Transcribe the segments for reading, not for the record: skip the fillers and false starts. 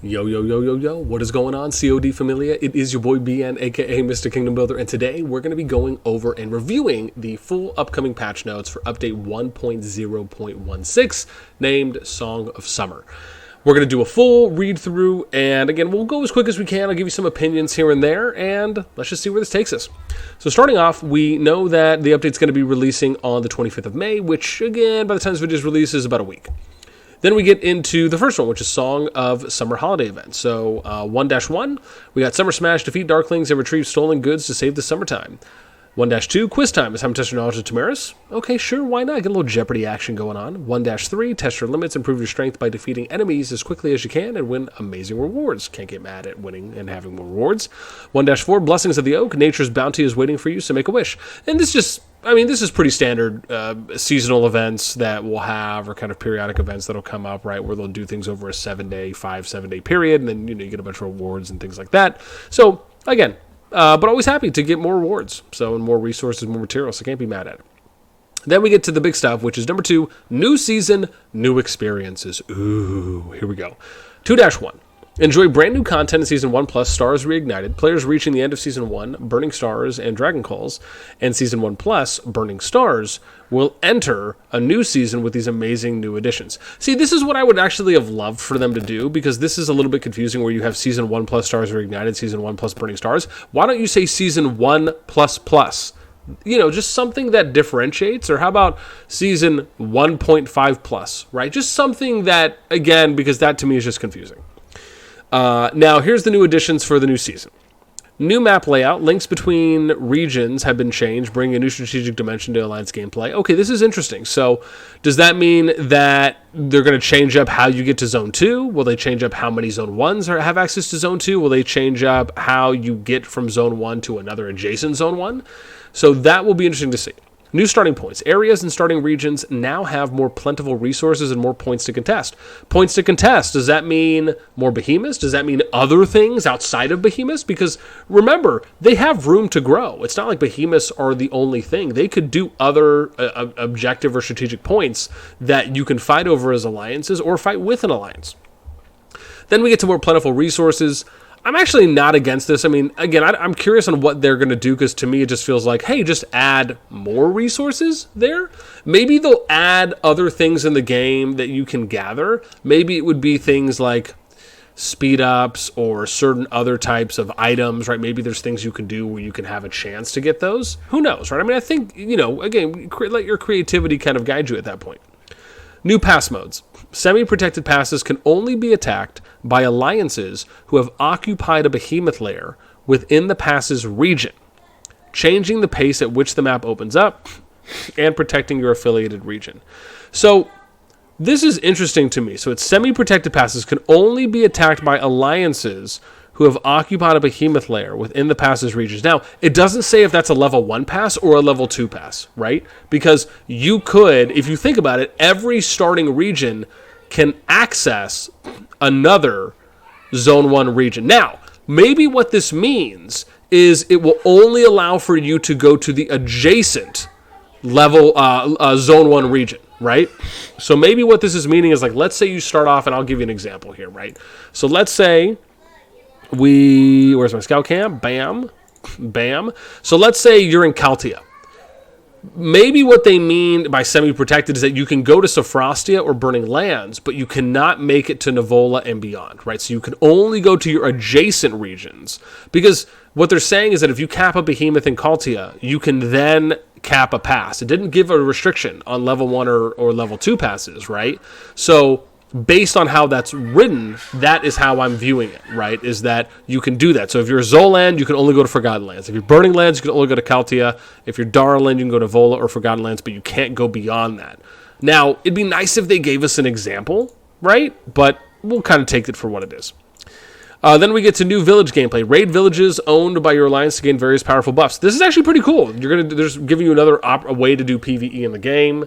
Yo, yo, yo, yo, yo, what is going on, CoD Familia? It is your boy BN, aka Mr. Kingdom Builder, and today we're going to be going over and reviewing the full upcoming patch notes for update 1.0.16, named Song of Summer. We're going to do a full read through, and again, we'll go as quick as we can. I'll give you some opinions here and there, and let's just see where this takes us. So starting off, we know that the update's going to be releasing on the 25th of May, which, again, by the time this video is released, is about a week. Then we get into the first one, which is Song of Summer Holiday Event. So 1-1, we got Summer Smash, defeat Darklings, and retrieve stolen goods to save the summertime. 1-2, quiz time is time to test your knowledge of Tamaris. Okay, sure, why not? Get a little Jeopardy action going on. 1-3, test your limits, improve your strength by defeating enemies as quickly as you can, and win amazing rewards. Can't get mad at winning and having more rewards. 1-4, Blessings of the Oak, nature's bounty is waiting for you, so make a wish. And this just... this is pretty standard seasonal events that we'll have, or kind of periodic events that'll come up, right, where they'll do things over a 7-day period, and then, you get a bunch of rewards and things like that. So, again, but always happy to get more rewards, so, and more resources, more materials, so can't be mad at it. Then we get to the big stuff, which is number 2, new season, new experiences. Ooh, here we go. 2-1. Enjoy brand new content in Season 1 Plus, Stars Reignited, players reaching the end of Season 1, Burning Stars and Dragon Calls, and Season 1 Plus, Burning Stars, will enter a new season with these amazing new additions. See, this is what I would actually have loved for them to do, because this is a little bit confusing where you have Season 1 Plus Stars Reignited, Season 1 Plus Burning Stars. Why don't you say Season 1 Plus Plus? Just something that differentiates, or how about Season 1.5 Plus, right? Just something that, again, because that to me is just confusing. Now, here's the new additions for the new season. New map layout. Links between regions have been changed, bringing a new strategic dimension to Alliance gameplay. Okay, this is interesting. So, does that mean that they're going to change up how you get to Zone 2? Will they change up how many Zone 1s have access to Zone 2? Will they change up how you get from Zone 1 to another adjacent Zone 1? So, that will be interesting to see. New starting points. Areas and starting regions now have more plentiful resources and more points to contest. Points to contest, does that mean more behemoths? Does that mean other things outside of behemoths? Because remember, they have room to grow. It's not like behemoths are the only thing. They could do other objective or strategic points that you can fight over as alliances or fight with an alliance. Then we get to more plentiful resources. I'm actually not against this. Again, I'm curious on what they're going to do, because to me it just feels like, hey, just add more resources there. Maybe they'll add other things in the game that you can gather. Maybe it would be things like speed ups or certain other types of items, right? Maybe there's things you can do where you can have a chance to get those. Who knows, right? I think, again, let your creativity kind of guide you at that point. New pass modes. Semi-protected passes can only be attacked by alliances who have occupied a behemoth lair within the pass's region, changing the pace at which the map opens up and protecting your affiliated region. So this is interesting to me. So it's semi-protected passes can only be attacked by alliances who have occupied a behemoth lair within the pass's regions. Now, it doesn't say if that's a level 1 pass or a level 2 pass, right? Because you could, if you think about it, every starting region can access another Zone 1 region. Now, maybe what this means is it will only allow for you to go to the adjacent level Zone 1 region, right? So maybe what this is meaning is, like, let's say you start off, and I'll give you an example here, right? So let's say where's my scout camp? Bam. So let's say you're in Kaltia. Maybe what they mean by semi-protected is that you can go to Sophrostia or Burning Lands, but you cannot make it to Nivola and beyond, right? So you can only go to your adjacent regions. Because what they're saying is that if you cap a behemoth in Kaltia, you can then cap a pass. It didn't give a restriction on level 1 or level 2 passes, right? So based on how that's written, that is how I'm viewing it, right? Is that you can do that. So if you're Zoland, you can only go to Forgotten Lands. If you're Burning Lands, you can only go to Kaltia. If you're Darland, you can go to Vola or Forgotten Lands, but you can't go beyond that. Now, it'd be nice if they gave us an example, right? But we'll kind of take it for what it is. Then we get to new village gameplay. Raid villages owned by your alliance to gain various powerful buffs. This is actually pretty cool. They're giving you another a way to do PvE in the game,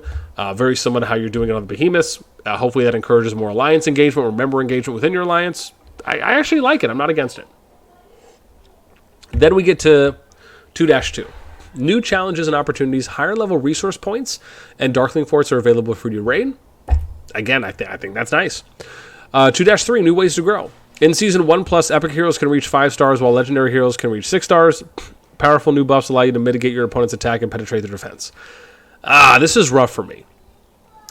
very similar to how you're doing it on the behemoths. Hopefully that encourages more alliance engagement or member engagement within your alliance. I actually like it. I'm not against it. Then we get to 2-2. New challenges and opportunities, higher level resource points, and Darkling Forts are available for you to raid. Again, I think that's nice. 2-3, new ways to grow. In Season 1 Plus, Epic Heroes can reach 5 stars, while Legendary Heroes can reach 6 stars. Powerful new buffs allow you to mitigate your opponent's attack and penetrate their defense. This is rough for me.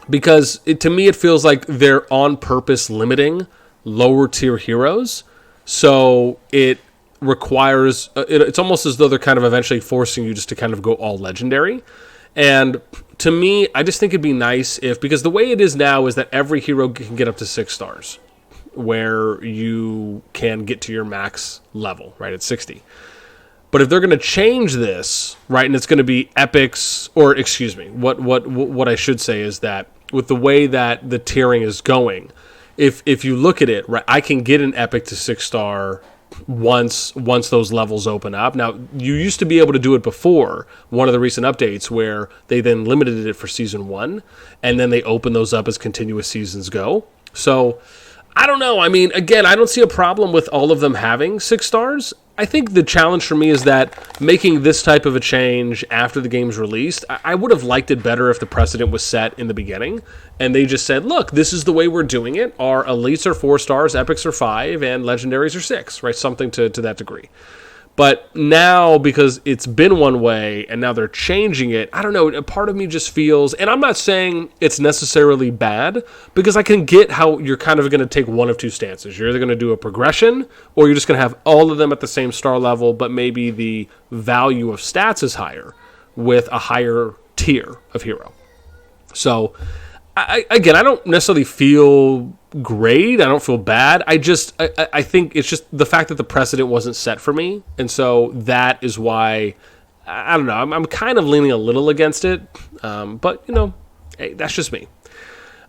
Because to me, it feels like they're on purpose limiting lower tier heroes. So it requires, it's almost as though they're kind of eventually forcing you just to kind of go all legendary. And to me, I just think it'd be nice if, because the way it is now is that every hero can get up to 6 stars, where you can get to your max level, right, at 60. But if they're going to change this, right, and it's going to be epics, or excuse me, what I should say is that with the way that the tiering is going, if you look at it, right, I can get an epic to 6-star once those levels open up. Now, you used to be able to do it before one of the recent updates where they then limited it for Season 1, and then they open those up as continuous seasons go. So, I don't know. I mean, again, I don't see a problem with all of them having 6 stars. I think the challenge for me is that making this type of a change after the game's released, I would have liked it better if the precedent was set in the beginning, and they just said, look, this is the way we're doing it. Our elites are 4 stars, epics are 5, and legendaries are 6, right? Something to that degree. But now, because it's been one way, and now they're changing it, I don't know, a part of me just feels, and I'm not saying it's necessarily bad, because I can get how you're kind of going to take one of two stances. You're either going to do a progression, or you're just going to have all of them at the same star level, but maybe the value of stats is higher, with a higher tier of hero. So, I don't necessarily feel great. I don't feel bad. I think it's just the fact that the precedent wasn't set for me. And so that is why, I don't know, I'm kind of leaning a little against it. But, hey, that's just me.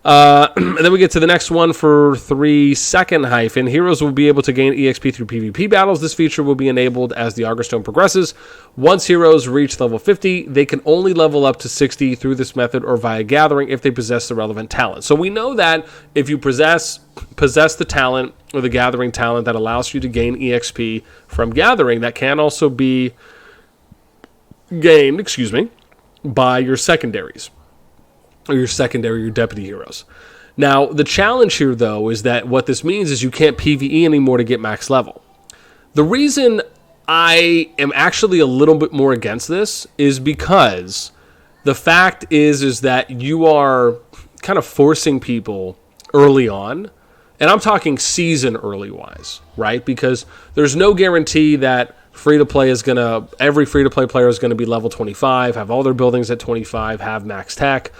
And then we get to the next one for 3-second hyphen. Heroes will be able to gain EXP through PvP battles. This feature will be enabled as the Augur Stone progresses. Once heroes reach level 50, they can only level up to 60 through this method or via gathering if they possess the relevant talent. So we know that if you possess the talent or the gathering talent that allows you to gain EXP from gathering, that can also be gained, by your secondaries. Or your deputy heroes. Now, the challenge here, though, is that what this means is you can't PvE anymore to get max level. The reason I am actually a little bit more against this is because the fact is that you are kind of forcing people early on, and I'm talking season early-wise, right? Because there's no guarantee that every free-to-play player is going to be level 25, have all their buildings at 25, have max tech,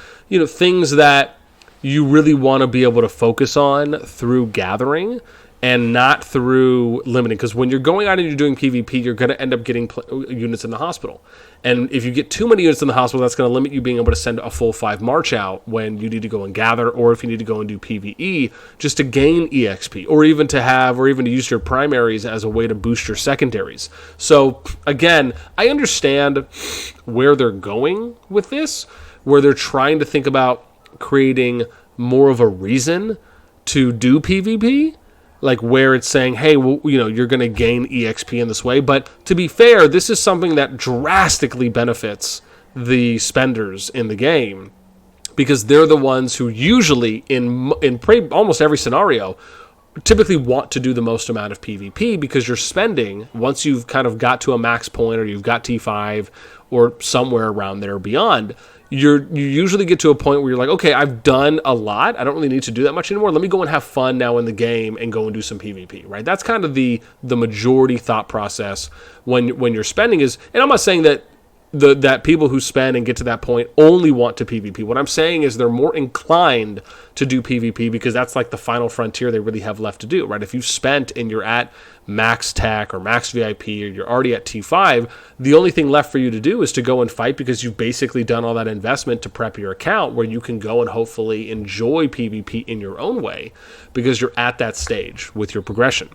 things that you really want to be able to focus on through gathering and not through limiting. Because when you're going out and you're doing PvP, you're going to end up getting units in the hospital. And if you get too many units in the hospital, that's going to limit you being able to send a full 5 march out when you need to go and gather, or if you need to go and do PvE just to gain EXP, or even to use your primaries as a way to boost your secondaries. So again, I understand where they're going with this, where they're trying to think about creating more of a reason to do PvP. Like where it's saying, hey, well, you're going to gain EXP in this way. But to be fair, this is something that drastically benefits the spenders in the game, because they're the ones who usually, in almost every scenario, typically want to do the most amount of PvP, because you're spending, once you've kind of got to a max point, or you've got T5 or somewhere around there or beyond, you usually get to a point where you're like, okay, I've done a lot. I don't really need to do that much anymore. Let me go and have fun now in the game and go and do some PvP, right? That's kind of the majority thought process when you're spending is, and I'm not saying that that people who spend and get to that point only want to PvP. What I'm saying is they're more inclined to do PvP because that's like the final frontier they really have left to do, right? If you've spent and you're at max tech or max VIP, or you're already at T5, the only thing left for you to do is to go and fight, because you've basically done all that investment to prep your account where you can go and hopefully enjoy PvP in your own way, because you're at that stage with your progression.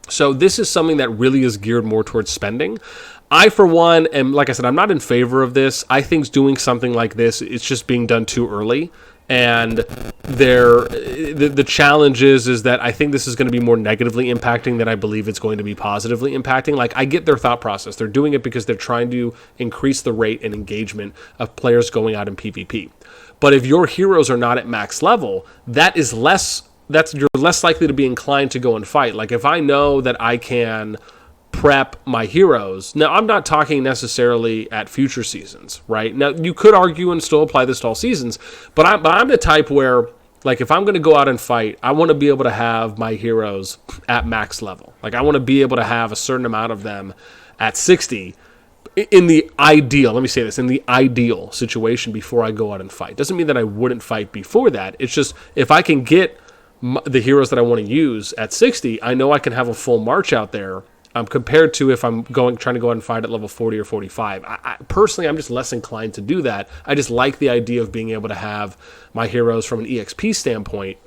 So this is something that really is geared more towards spending. I, for one, am, like I said, I'm not in favor of this. I think doing something like this, it's just being done too early. And the challenge is that I think this is going to be more negatively impacting than I believe it's going to be positively impacting. Like, I get their thought process. They're doing it because they're trying to increase the rate and engagement of players going out in PvP. But if your heroes are not at max level, that is less you're less likely to be inclined to go and fight. Like if I know that I can prep my heroes. Now, I'm not talking necessarily at future seasons, right? Now, you could argue and still apply this to all seasons, but I'm the type where, like, if I'm going to go out and fight, I want to be able to have my heroes at max level. Like, I want to be able to have a certain amount of them at 60 in the ideal, let me say this, in the ideal situation before I go out and fight. Doesn't mean that I wouldn't fight before that. It's just if I can get the heroes that I want to use at 60, I know I can have a full march out there compared to if I'm trying to go out and fight at level 40 or 45. Personally, I'm just less inclined to do that. I just like the idea of being able to have my heroes from an EXP standpoint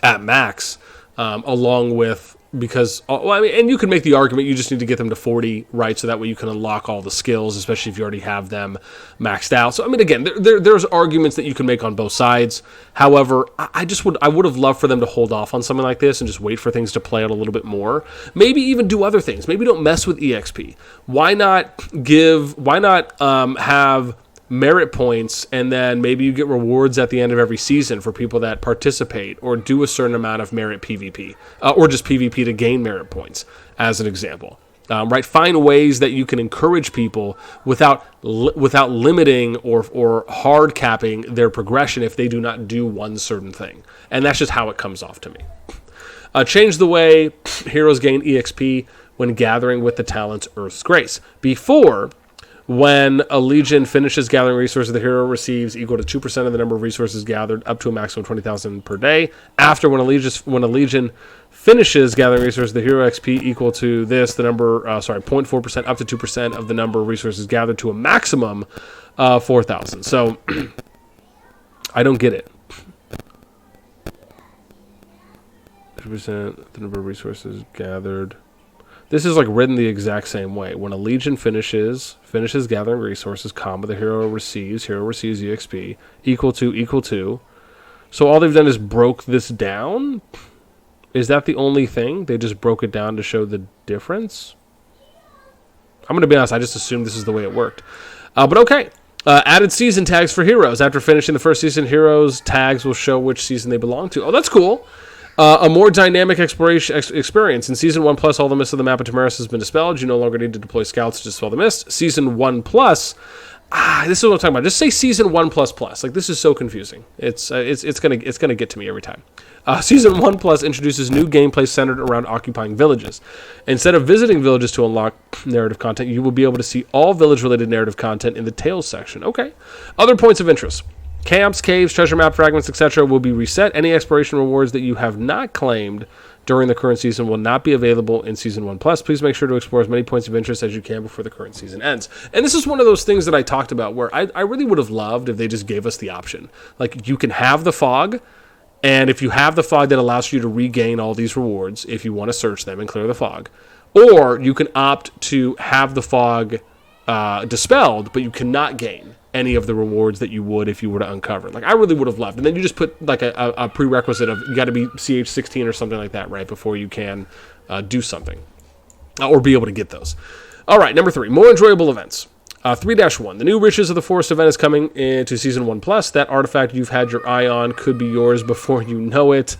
at max, along with, because, well, I mean, and you can make the argument you just need to get them to 40, right? So that way you can unlock all the skills, especially if you already have them maxed out. So, I mean, again, there's arguments that you can make on both sides. However, I would have loved for them to hold off on something like this and just wait for things to play out a little bit more. Maybe even do other things. Maybe don't mess with EXP. Why not have merit points, and then maybe you get rewards at the end of every season for people that participate, or do a certain amount of merit PvP, or just PvP to gain merit points, as an example. Right? Find ways that you can encourage people without limiting or hard capping their progression if they do not do one certain thing. And that's just how it comes off to me. Change the way heroes gain EXP when gathering with the talents Earth's Grace. Before, when a legion finishes gathering resources, the hero receives equal to 2% of the number of resources gathered, up to a maximum of 20,000 per day. After, when a legion finishes gathering resources, the hero XP equal to this, the number, 0.4%, up to 2% of the number of resources gathered, to a maximum of 4,000. So, I don't get it. 2% the number of resources gathered. This is like written the exact same way. When a legion finishes gathering resources, the hero receives EXP equal to. So all they've done is broke this down? Is that the only thing? They just broke it down to show the difference? I'm going to be honest, I just assumed this is the way it worked. But okay. Added season tags for heroes. After finishing the first season, heroes' tags will show which season they belong to. Oh, that's cool. A more dynamic exploration experience. In Season 1 Plus, all the mist of the map of Tamaris has been dispelled. You no longer need to deploy scouts to dispel the mist. Season 1 Plus, this is what I'm talking about. Just say Season 1 Plus Plus. Like, this is so confusing. It's gonna get to me every time. Season 1 Plus introduces new gameplay centered around occupying villages. Instead of visiting villages to unlock narrative content, you will be able to see all village-related narrative content in the Tales section. Okay. Other points of interest. Camps, caves, treasure map fragments, etc. will be reset. Any exploration rewards that you have not claimed during the current season will not be available in Season 1 Plus. Please make sure to explore as many points of interest as you can before the current season ends. And this is one of those things that I talked about where I really would have loved if they just gave us the option. Like, you can have the fog, and if you have the fog, that allows you to regain all these rewards if you want to search them and clear the fog. Or you can opt to have the fog dispelled, but you cannot gain any of the rewards that you would if you were to uncover. Like, I really would have loved. And then you just put like a prerequisite of you got to be CH16 or something like that, right, before you can do something or be able to get those. All right, number 3, more enjoyable events. 3-1, the new Riches of the Forest event is coming into Season 1 Plus. That artifact you've had your eye on could be yours before you know it.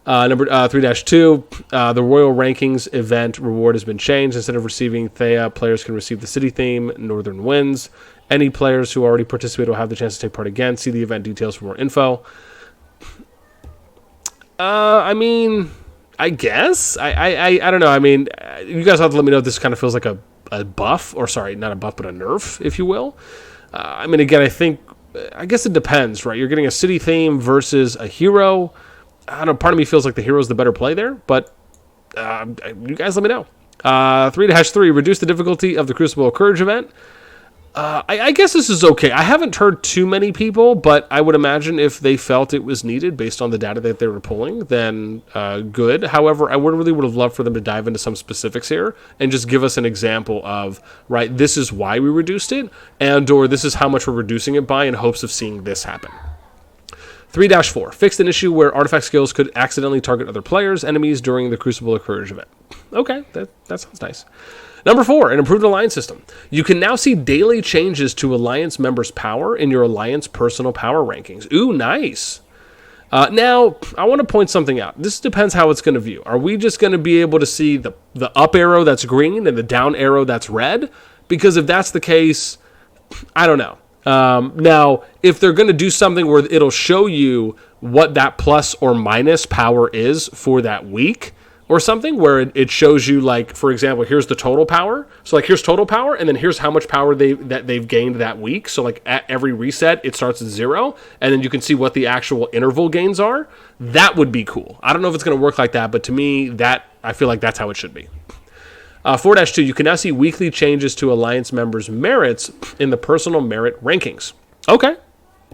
Number 3-2, the Royal Rankings event reward has been changed. Instead of receiving Thea, players can receive the city theme, Northern Winds. Any players who already participated will have the chance to take part again. See the event details for more info. I mean, I guess. I don't know. I mean, you guys have to let me know if this kind of feels like a buff. Or, sorry, not a buff, but a nerf, if you will. I mean, again, I guess it depends, right? You're getting a city theme versus a hero. I don't know, part of me feels like the hero's the better play there, but you guys let me know. 3-3, reduce the difficulty of the Crucible of Courage event. I guess this is okay. I haven't heard too many people, but I would imagine if they felt it was needed based on the data that they were pulling, then good. However, I would have loved for them to dive into some specifics here and just give us an example of, right, this is why we reduced it, and or this is how much we're reducing it by in hopes of seeing this happen. 3-4, fixed an issue where artifact skills could accidentally target other players, enemies during the Crucible of Courage event. Okay, that sounds nice. Number 4, an improved alliance system. You can now see daily changes to alliance members' power in your alliance personal power rankings. Ooh, nice. Now, I want to point something out. This depends how it's going to view. Are we just going to be able to see the up arrow that's green and the down arrow that's red? Because if that's the case, I don't know. Now, if they're going to do something where it'll show you what that plus or minus power is for that week, or something where it shows you, like, for example, here's the total power. So, like, here's total power, and then here's how much power they've gained that week. So, like, at every reset, it starts at 0, and then you can see what the actual interval gains are. That would be cool. I don't know if it's going to work like that, but to me, I feel like that's how it should be. 4-2, you can now see weekly changes to Alliance members' merits in the personal merit rankings. Okay.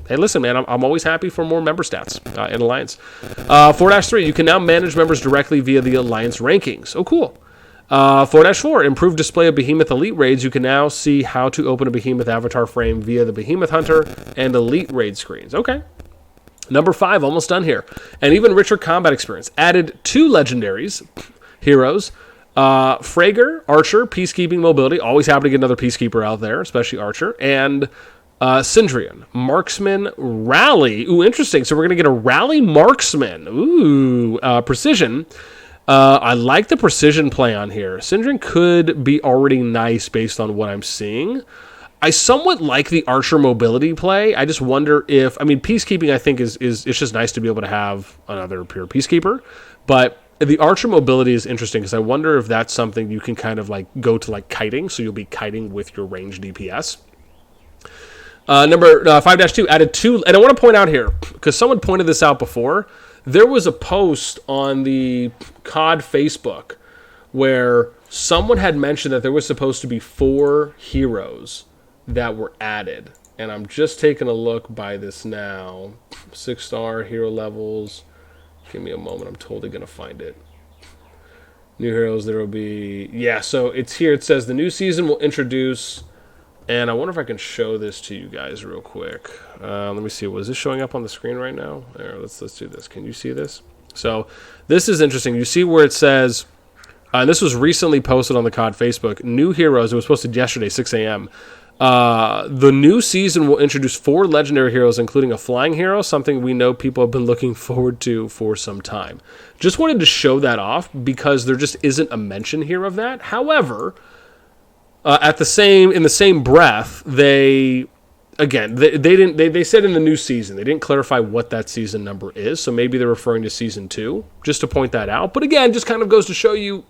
Hey, listen, man, I'm always happy for more member stats in Alliance. 4-3, you can now manage members directly via the Alliance rankings. Oh, cool. 4-4, improved display of Behemoth Elite raids. You can now see how to open a Behemoth avatar frame via the Behemoth Hunter and Elite raid screens. Okay. Number 5, almost done here. And even richer combat experience. Added 2 legendaries, heroes. Frager, Archer, Peacekeeping Mobility. Always happy to get another Peacekeeper out there, especially Archer. And Syndrian, Marksman, Rally. Ooh, interesting. So we're going to get a Rally Marksman. Ooh, Precision. I like the Precision play on here. Syndrian could be already nice based on what I'm seeing. I somewhat like the Archer Mobility play. I just wonder if, Peacekeeping I think is it's just nice to be able to have another pure Peacekeeper. But the Archer Mobility is interesting because I wonder if that's something you can kind of like go to like kiting. So you'll be kiting with your ranged DPS. Number 5-2 added 2, and I want to point out here, because someone pointed this out before, there was a post on the CoD Facebook where someone had mentioned that there was supposed to be 4 heroes that were added, and I'm just taking a look by this now. 6-star hero levels. Give me a moment, I'm totally going to find it. New heroes, there will be, so it's here. It says the new season will introduce... And I wonder if I can show this to you guys real quick. Let me see. Was this showing up on the screen right now? There, let's do this. Can you see this? So this is interesting. You see where it says, and this was recently posted on the COD Facebook, new heroes. It was posted yesterday, 6 a.m. The new season will introduce 4 legendary heroes, including a flying hero, something we know people have been looking forward to for some time. Just wanted to show that off because there just isn't a mention here of that. However... in the same breath, they said in the new season, they didn't clarify what that season number is, so maybe they're referring to season 2, just to point that out. But again, just kind of goes to show you,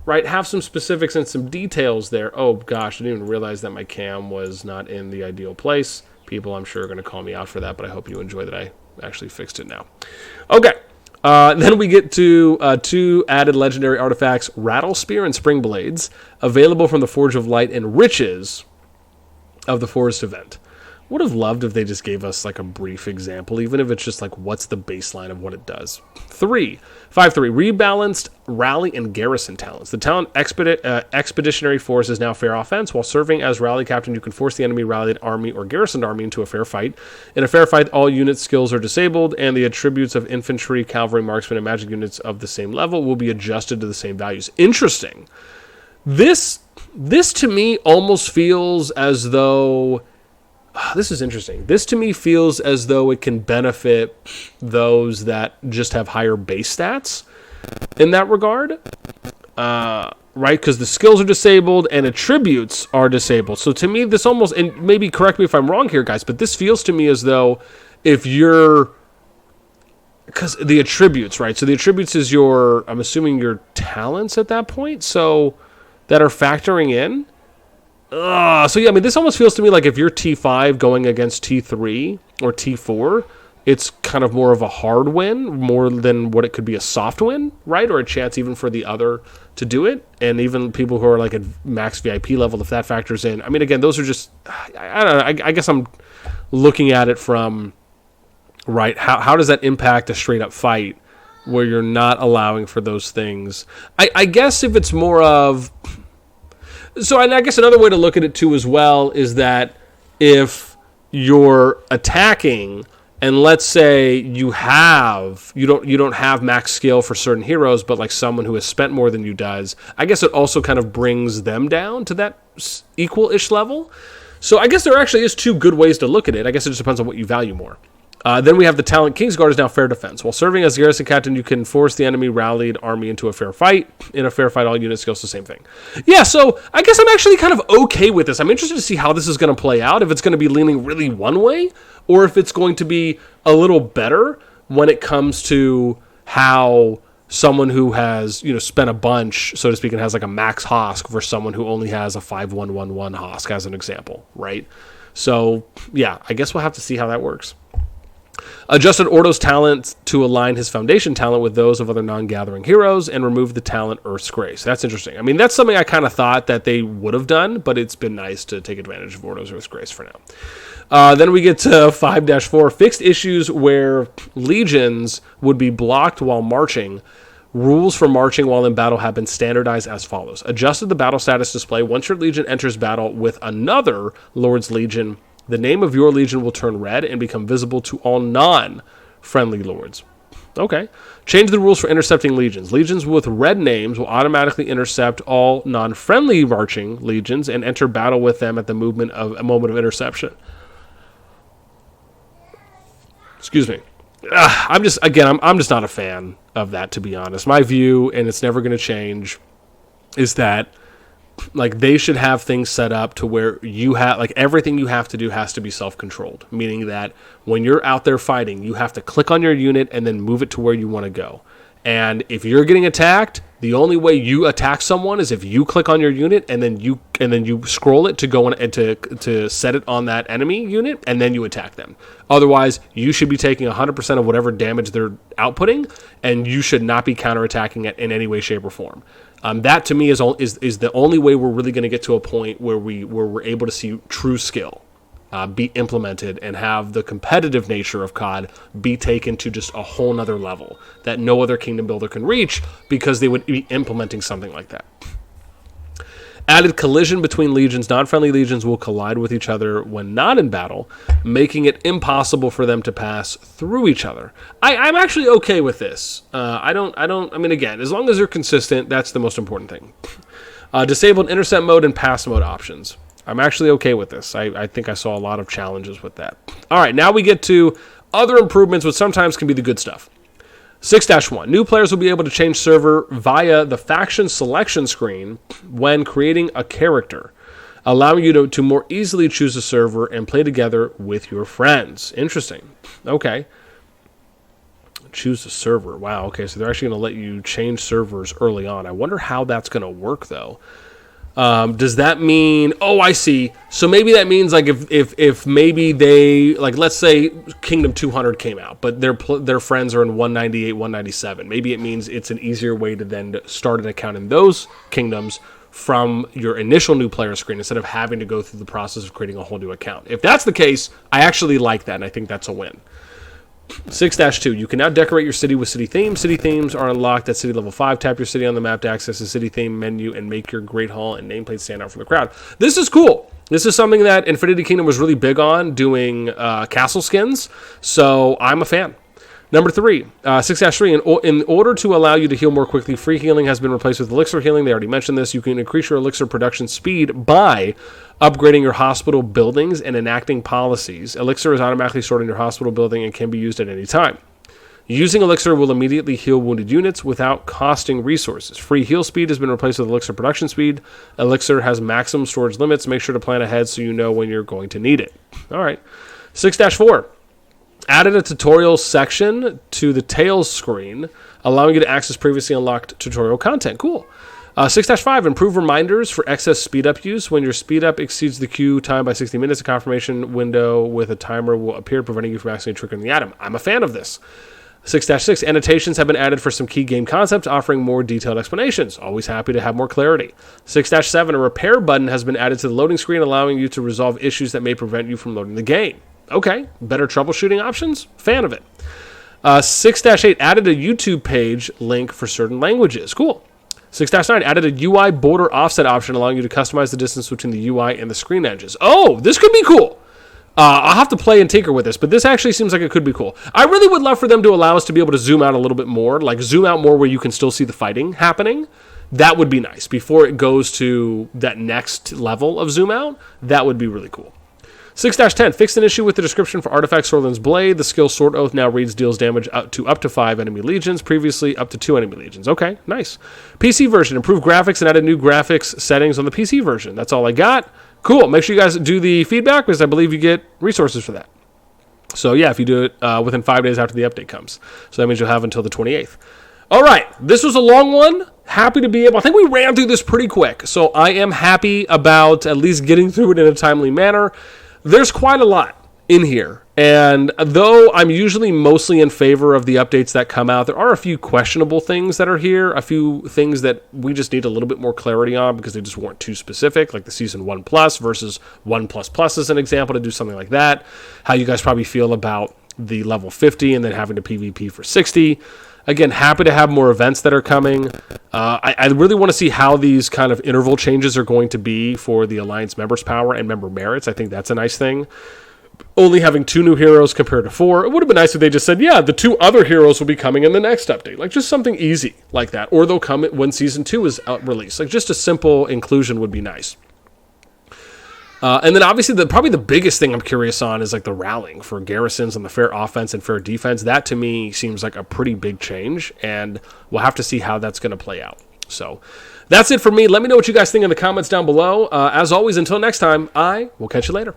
right, have some specifics and some details there. Oh gosh, I didn't even realize that my cam was not in the ideal place. People, I'm sure, are going to call me out for that, but I hope you enjoy that I actually fixed it now. Okay. Then we get to 2 added legendary artifacts, Rattle Spear and Spring Blades, available from the Forge of Light and Riches of the Forest event. Would have loved if they just gave us like a brief example, even if it's just like what's the baseline of what it does. 5-3, rebalanced rally and garrison talents. The talent Expeditionary Force is now fair offense. While serving as rally captain, you can force the enemy rallied army or garrisoned army into a fair fight. In a fair fight, all unit skills are disabled, and the attributes of infantry, cavalry, marksmen, and magic units of the same level will be adjusted to the same values. Interesting. This to me almost feels as though... This is interesting. This to me feels as though it can benefit those that just have higher base stats in that regard, right? Because the skills are disabled and attributes are disabled. So to me, this almost, and maybe correct me if I'm wrong here, guys, but this feels to me as though if you're, because the attributes, right? So the attributes is I'm assuming your talents at that point, so that are factoring in. This almost feels to me like if you're T5 going against T3 or T4, it's kind of more of a hard win, more than what it could be a soft win, right? Or a chance even for the other to do it. And even people who are like at max VIP level, if that factors in. Again, those are just, I don't know, I guess I'm looking at it from, right, how does that impact a straight up fight where you're not allowing for those things? I guess if it's more of... So, and I guess another way to look at it too as well is that if you're attacking, and let's say you don't have max skill for certain heroes, but like someone who has spent more than you does, I guess it also kind of brings them down to that equal-ish level. So I guess there actually is 2 good ways to look at it. I guess it just depends on what you value more. Then we have the talent Kingsguard is now fair defense. While serving as garrison captain, you can force the enemy rallied army into a fair fight. In a fair fight, all unit skills the same thing. Yeah, so I guess I'm actually kind of okay with this. I'm interested to see how this is going to play out, if it's going to be leaning really one way, or if it's going to be a little better when it comes to how someone who has, spent a bunch, so to speak, and has like a max Hosk versus someone who only has a 5111 Hosk, as an example, right? So, yeah, I guess we'll have to see how that works. Adjusted Ordo's talent to align his foundation talent with those of other non-gathering heroes and remove the talent Earth's Grace. That's interesting. I mean, that's something I kind of thought that they would have done, but it's been nice to take advantage of Ordo's Earth's Grace for now. Then we get to 5-4, fixed issues where legions would be blocked while marching. Rules for marching while in battle have been standardized as follows. Adjusted the battle status display. Once your legion enters battle with another Lord's Legion, the name of your legion will turn red and become visible to all non-friendly lords. Okay. Change the rules for intercepting legions. Legions with red names will automatically intercept all non-friendly marching legions and enter battle with them at the moment of interception. Excuse me. I'm just not a fan of that, to be honest. My view, and it's never going to change, is that like they should have things set up to where you have like everything you have to do has to be self-controlled, meaning that when you're out there fighting, you have to click on your unit and then move it to where you want to go. And if you're getting attacked, the only way you attack someone is if you click on your unit and then you scroll it to go in and to set it on that enemy unit, and then you attack them. Otherwise, you should be taking 100% of whatever damage they're outputting, and you should not be counterattacking it in any way, shape, or form. That to me is the only way we're really going to get to a point where we're able to see true skill be implemented and have the competitive nature of CoD be taken to just a whole nother level that no other kingdom builder can reach, because they would be implementing something like that. Added collision between legions. Non-friendly legions will collide with each other when not in battle, making it impossible for them to pass through each other. I'm actually okay with this. I mean, again, as long as they're consistent, that's the most important thing. Disabled intercept mode and pass mode options. I'm actually okay with this. I think I saw a lot of challenges with that. All right, now we get to other improvements, which sometimes can be the good stuff. 6-1. New players will be able to change server via the faction selection screen when creating a character, allowing you to more easily choose a server and play together with your friends. Interesting. Okay. Choose a server. Wow, okay, so they're actually going to let you change servers early on. I wonder how that's going to work, though. Does that mean, oh, I see. So maybe that means like if maybe they, like, let's say Kingdom 200 came out, but their friends are in 198, 197. Maybe it means it's an easier way to then start an account in those kingdoms from your initial new player screen instead of having to go through the process of creating a whole new account. If that's the case, I actually like that, and I think that's a win. 6-2. You can now decorate your city with city themes. City themes are unlocked at city level 5. Tap your city on the map to access the city theme menu and make your Great Hall and nameplate stand out from the crowd. This is cool. This is something that Infinity Kingdom was really big on, doing castle skins, so I'm a fan. Number 3, 6-3, in order to allow you to heal more quickly, free healing has been replaced with elixir healing. They already mentioned this. You can increase your elixir production speed by upgrading your hospital buildings and enacting policies. Elixir is automatically stored in your hospital building and can be used at any time. Using elixir will immediately heal wounded units without costing resources. Free heal speed has been replaced with elixir production speed. Elixir has maximum storage limits. Make sure to plan ahead so you know when you're going to need it. All right. 6-4. Added a tutorial section to the Tails screen, allowing you to access previously unlocked tutorial content. Cool. 6-5, improve reminders for excess speed up use. When your speed up exceeds the queue time by 60 minutes, a confirmation window with a timer will appear, preventing you from accidentally triggering the item. I'm a fan of this. 6-6, annotations have been added for some key game concepts, offering more detailed explanations. Always happy to have more clarity. 6-7, a repair button has been added to the loading screen, allowing you to resolve issues that may prevent you from loading the game. Okay, better troubleshooting options? Fan of it. 6-8, added a YouTube page link for certain languages. Cool. 6-9, added a UI border offset option, allowing you to customize the distance between the UI and the screen edges. Oh, this could be cool. I'll have to play and tinker with this, but this actually seems like it could be cool. I really would love for them to allow us to be able to zoom out a little bit more, like zoom out more where you can still see the fighting happening. That would be nice. Before it goes to that next level of zoom out, that would be really cool. 6-10, fixed an issue with the description for Artifact Sorlin's Blade. The skill Sword Oath now reads deals damage up to 5 enemy legions, previously up to 2 enemy legions. Okay, nice. PC version, improved graphics and added new graphics settings on the PC version. That's all I got. Cool. Make sure you guys do the feedback because I believe you get resources for that. So yeah, if you do it within 5 days after the update comes. So that means you'll have until the 28th. All right, this was a long one. Happy to be able, I think we ran through this pretty quick. So I am happy about at least getting through it in a timely manner. There's quite a lot in here. And though I'm usually mostly in favor of the updates that come out, there are a few questionable things that are here, a few things that we just need a little bit more clarity on because they just weren't too specific, like the Season 1 Plus versus 1 Plus Plus as an example, to do something like that. How you guys probably feel about the level 50 and then having to PvP for 60. Again, happy to have more events that are coming. I really want to see how these kind of interval changes are going to be for the Alliance members' power and member merits. I think that's a nice thing. Only having 2 new heroes compared to 4. It would have been nice if they just said, yeah, the 2 other heroes will be coming in the next update. Like, just something easy like that. Or they'll come when Season 2 is released. Like, just a simple inclusion would be nice. And then obviously probably the biggest thing I'm curious on is like the rallying for garrisons on the fair offense and fair defense. That to me seems like a pretty big change, and we'll have to see how that's going to play out. So that's it for me. Let me know what you guys think in the comments down below. As always, until next time, I will catch you later.